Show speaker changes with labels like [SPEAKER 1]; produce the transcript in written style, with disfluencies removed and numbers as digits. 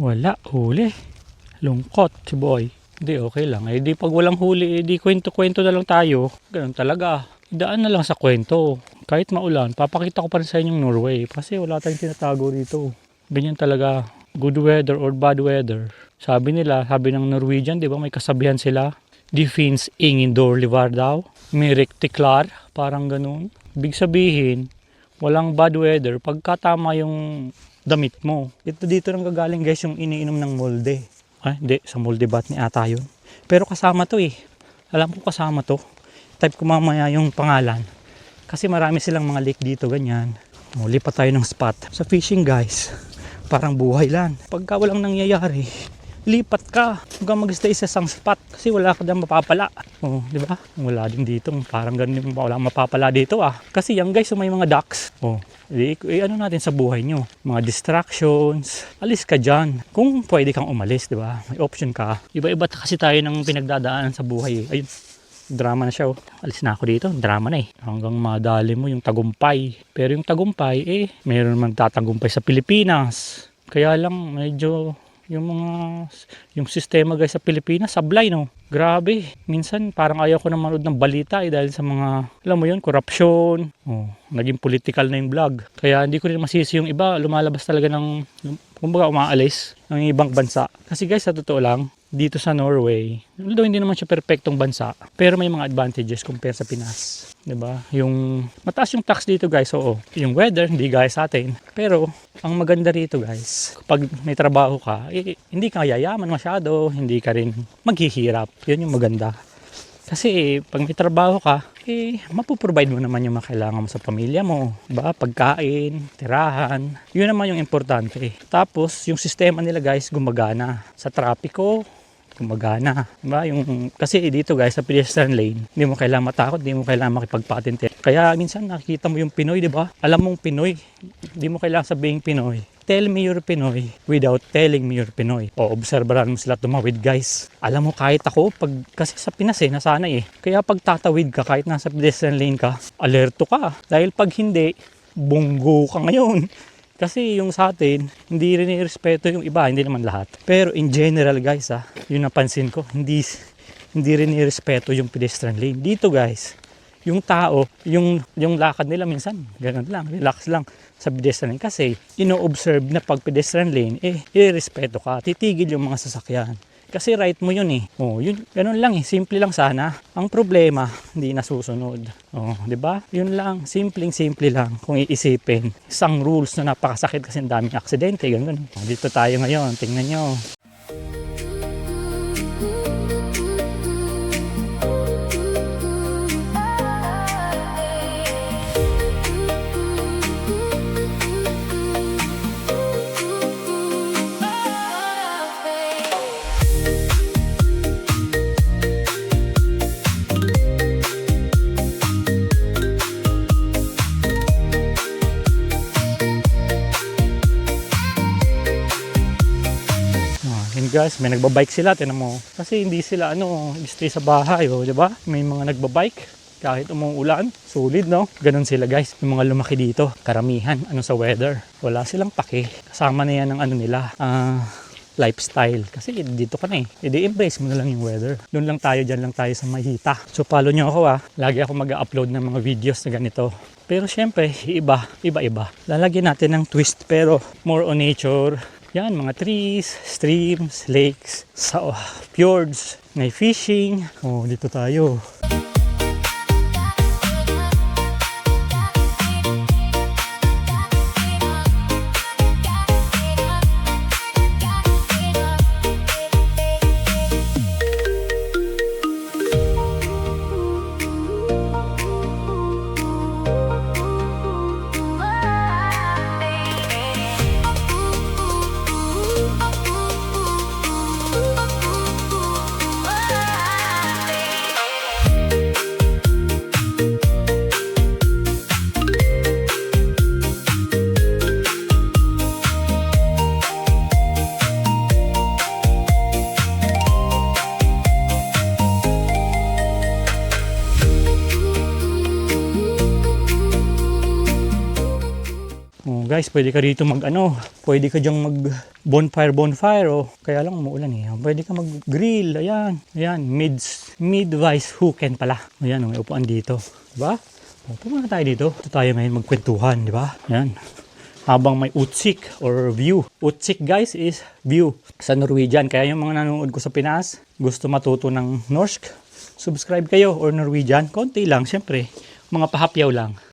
[SPEAKER 1] Wala, huli. Lungkot si boy. Hindi, okay lang. Eh di pag walang huli, eh di kwento-kwento na lang tayo. Ganun talaga. Idaan na lang sa kwento. Kahit maulan, papakita ko pa rin sa inyong Norway. Kasi wala tayong tinatago dito. Ganyan talaga. Good weather or bad weather. Sabi nila, sabi ng Norwegian, di ba may kasabihan sila? Det finns ingen dårlig hverdag. May rektiklar. Parang ganun. Ibig sabihin, walang bad weather pagka tama yung damit mo. Ito dito nang gagaling guys yung iniinom ng molde. Ay, hindi. Sa molde bat ni ata yun. Pero kasama to eh. Alam ko kasama to. Type ko mamaya yung pangalan. Kasi marami silang mga lake dito, ganyan. Muli pa tayo ng spot. Sa fishing guys, parang buhay lang. Pagka walang nangyayari, lipat ka. Huwag kang mag-stay sa isang spot. Kasi wala ka dyan mapapala. Oh, di ba? Wala din dito. Parang ganun wala mapapala dito ah. Kasi yan guys, may mga ducks. Oh, ano natin sa buhay nyo? Mga distractions. Alis ka dyan. Kung pwede kang umalis, di ba? May option ka. Iba-iba kasi tayo ng pinagdadaanan sa buhay. Ayun. Drama na siya oh. Alis na ako dito. Drama na eh. Hanggang madali mo yung tagumpay. Pero yung tagumpay eh, mayroon man tatagumpay sa Pilipinas. Kaya lang medyo yung sistema guys sa Pilipinas sablay no. Grabe. Minsan parang ayaw ko na manood ng balita eh dahil sa mga alam mo yun, korupsyon. Oh, naging political na yung vlog. Kaya hindi ko rin masisi yung iba lumalabas talaga ng kumbaga umaalis ng ibang bansa. Kasi guys sa totoo lang dito sa Norway, although hindi naman siya perpektong bansa, pero may mga advantages compare sa Pinas. 'Di ba? Yung mataas yung tax dito, guys. Oo. Yung weather hindi gaya sa atin. Pero ang maganda rito, guys, kapag may trabaho ka, hindi ka yayaman masyado, hindi ka rin maghihirap. 'Yun yung maganda. Kasi pag may trabaho ka, mapoprovide mo naman yung makailangan mo sa pamilya mo. Diba? Pagkain, tirahan. Yun naman yung importante. Tapos, yung sistema nila guys, gumagana. Sa trapiko, gumagana. Diba? Kasi dito guys, sa pedestrian lane, hindi mo kailangan matakot, hindi mo kailangan makipagpatente. Kaya minsan nakikita mo yung Pinoy, diba? Alam mong Pinoy. Hindi mo kailangan sabihin Pinoy. Tell me you're Pinoy without telling me you're Pinoy. O, obserbaran mo sila tumawid guys. Alam mo kahit ako, kasi sa Pinas nasanay eh. Kaya pag tatawid ka, kahit nasa pedestrian lane ka, alerto ka. Dahil pag hindi, bunggo ka ngayon. Kasi yung sa atin, hindi rin irespeto yung iba, hindi naman lahat. Pero in general guys yung napansin ko, hindi rin irespeto yung pedestrian lane. Dito guys, yung tao, yung lakad nila minsan, ganun lang, relax lang sa pedestrian lane. Kasi, ino-observe na pag pedestrian lane, irespeto ka, titigil yung mga sasakyan. Kasi right mo yun eh. Oh, yun, ganun lang eh, simple lang sana. Ang problema, hindi nasusunod. Oh, 'di ba? Yun lang, simple lang kung iisipin. Isang rules na napakasakit kasi ang daming aksidente, ganun. Oh, dito tayo ngayon, tingnan nyo. Guys, may nagbabike sila, tinan mo. Kasi hindi sila stay sa bahay, di ba? May mga nagbabike kahit umuulan, solid no. Ganun sila guys, yung mga lumaki dito, karamihan sa weather. Wala silang pake. Kasama na yan ng nila, lifestyle. Kasi dito ka na i-embrace mo na lang yung weather. Doon lang tayo, dyan lang tayo sa Mahita. So follow nyo ako lagi ako mag-upload ng mga videos na ganito. Pero syempre, iba. Lalagyan natin ng twist pero more on nature. Yan, mga trees, streams, lakes, fjords, may fishing. Oh, dito tayo. Guys, pwede ka dito pwede ka diyang mag bonfire o kaya lang umuulan eh. Pwede ka mag-grill, ayan. Ayan, mid-vice hooken pala. Ayan, may upuan dito. Diba? O, pumunta tayo dito. Ito tayo ngayon magkwentuhan, diba? Ayan. Habang may utsik or view. Utsik guys is view sa Norwegian. Kaya yung mga nanonood ko sa Pinas, gusto matuto ng Norsk, subscribe kayo or Norwegian. Konti lang, syempre. Mga pahapyaw lang.